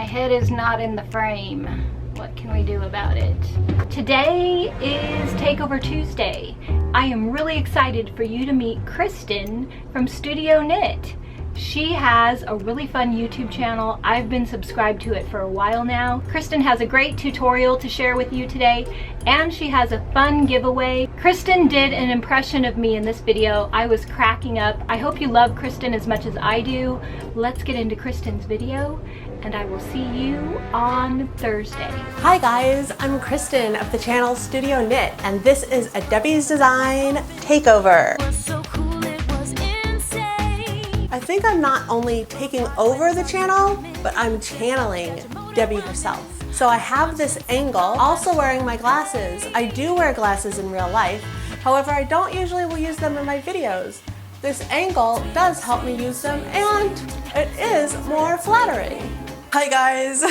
My head is not in the frame. What can we do about it? Today is Takeover Tuesday. I am really excited for you to meet Kristen from Studio Knit. She has a really fun YouTube channel. I've been subscribed to it for a while now. Kristen has a great tutorial to share with you today, and she has a fun giveaway. Kristen did an impression of me in this video. I was cracking up. I hope you love Kristen as much as I do. Let's get into Kristen's video, and I will see you on Thursday. Hi guys, I'm Kristen of the channel Studio Knit, and this is a Debbie's Design takeover. I think I'm not only taking over the channel, but I'm channeling Debbie herself. So I have this angle, also wearing my glasses. I do wear glasses in real life. However, I don't usually will use them in my videos. This angle does help me use them, and it is more flattering. Hi guys,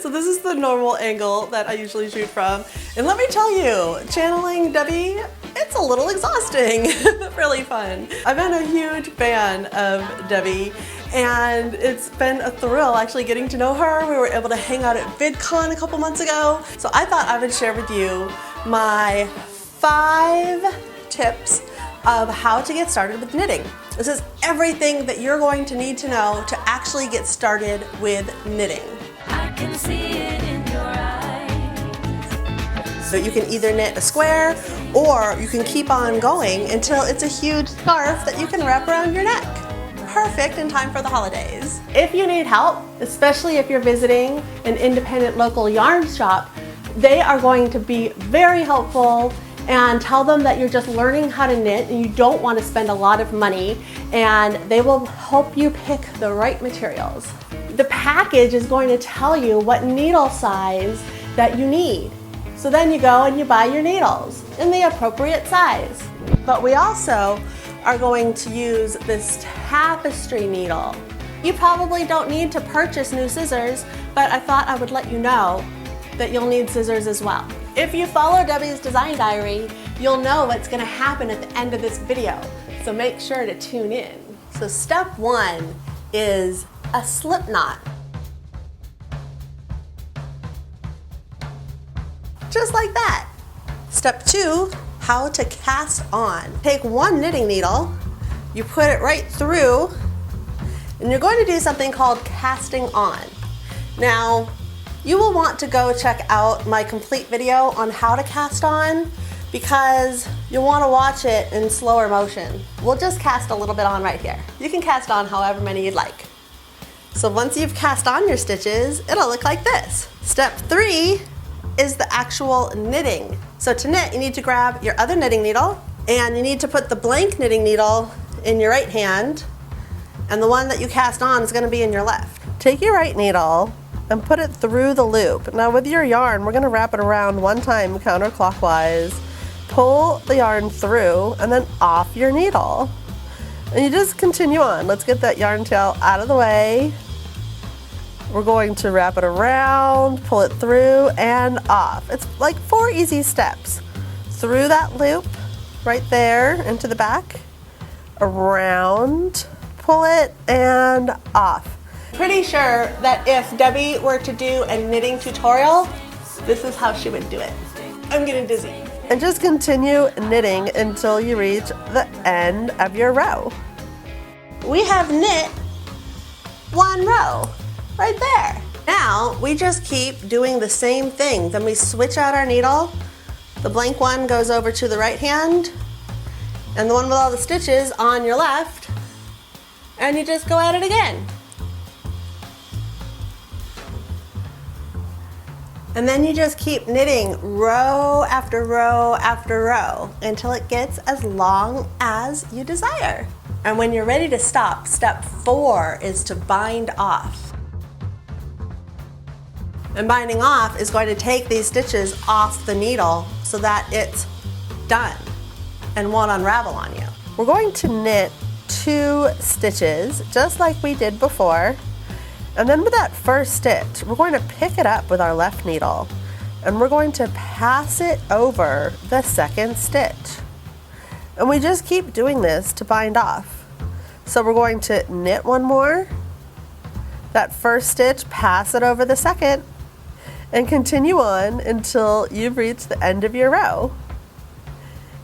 so this is the normal angle that I usually shoot from. And let me tell you, channeling Debbie, it's a little exhausting, really fun. I've been a huge fan of Debbie, and it's been a thrill actually getting to know her. We were able to hang out at VidCon a couple months ago. So I thought I would share with you my 5 tips of how to get started with knitting. This is everything that you're going to need to know to actually get started with knitting. I can see it in your eyes. So you can either knit a square, or you can keep on going until it's a huge scarf that you can wrap around your neck. Perfect in time for the holidays. If you need help, especially if you're visiting an independent local yarn shop, they are going to be very helpful. And tell them that you're just learning how to knit and you don't want to spend a lot of money, and they will help you pick the right materials. The package is going to tell you what needle size that you need. So then you go and you buy your needles in the appropriate size. But we also are going to use this tapestry needle. You probably don't need to purchase new scissors, but I thought I would let you know that you'll need scissors as well. If you follow Debbie's Design Diary, you'll know what's gonna happen at the end of this video, so make sure to tune in. So step 1 is a slip knot. Just like that. Step 2, how to cast on. Take one knitting needle, you put it right through, and you're going to do something called casting on. Now, you will want to go check out my complete video on how to cast on, because you'll want to watch it in slower motion. We'll just cast a little bit on right here. You can cast on however many you'd like. So once you've cast on your stitches, it'll look like this. Step 3 is the actual knitting. So to knit, you need to grab your other knitting needle, and you need to put the blank knitting needle in your right hand, and the one that you cast on is going to be in your left. Take your right needle and put it through the loop. Now with your yarn, we're gonna wrap it around one time counterclockwise, pull the yarn through, and then off your needle. And you just continue on. Let's get that yarn tail out of the way. We're going to wrap it around, pull it through, and off. It's like 4 easy steps. Through that loop, right there, into the back, around, pull it, and off. Pretty sure that if Debbie were to do a knitting tutorial, this is how she would do it. I'm getting dizzy. And just continue knitting until you reach the end of your row. We have knit 1 row right there. Now we just keep doing the same thing. Then we switch out our needle. The blank one goes over to the right hand, and the one with all the stitches on your left, and you just go at it again. And then you just keep knitting row after row after row until it gets as long as you desire. And when you're ready to stop, step 4 is to bind off. And binding off is going to take these stitches off the needle so that it's done and won't unravel on you. We're going to knit 2 stitches just like we did before. And then with that first stitch, we're going to pick it up with our left needle, and we're going to pass it over the second stitch. And we just keep doing this to bind off. So we're going to knit 1 more, that first stitch, pass it over the second, and continue on until you've reached the end of your row.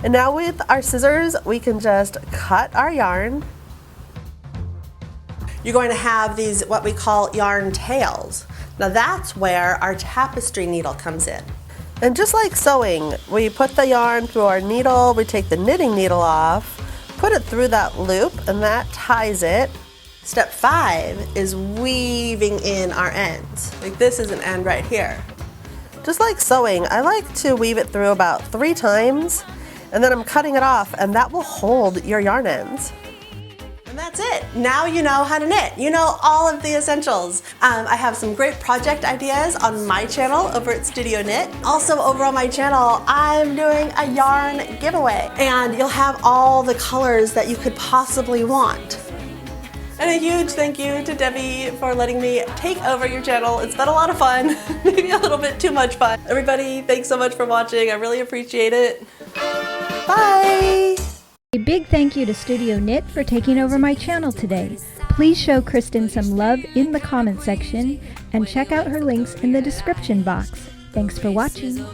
And now with our scissors, we can just cut our yarn. You're going to have these, what we call yarn tails. Now that's where our tapestry needle comes in. And just like sewing, we put the yarn through our needle, we take the knitting needle off, put it through that loop, and that ties it. Step 5 is weaving in our ends. Like this is an end right here. Just like sewing, I like to weave it through about 3 times, and then I'm cutting it off, and that will hold your yarn ends. And that's it. Now you know how to knit. You know all of the essentials. I have some great project ideas on my channel over at Studio Knit. Also over on my channel, I'm doing a yarn giveaway, and you'll have all the colors that you could possibly want. And a huge thank you to Debbie for letting me take over your channel. It's been a lot of fun, maybe a little bit too much fun. Everybody, thanks so much for watching. I really appreciate it. Bye. A big thank you to Studio Knit for taking over my channel today. Please show Kristen some love in the comment section and check out her links in the description box. Thanks for watching.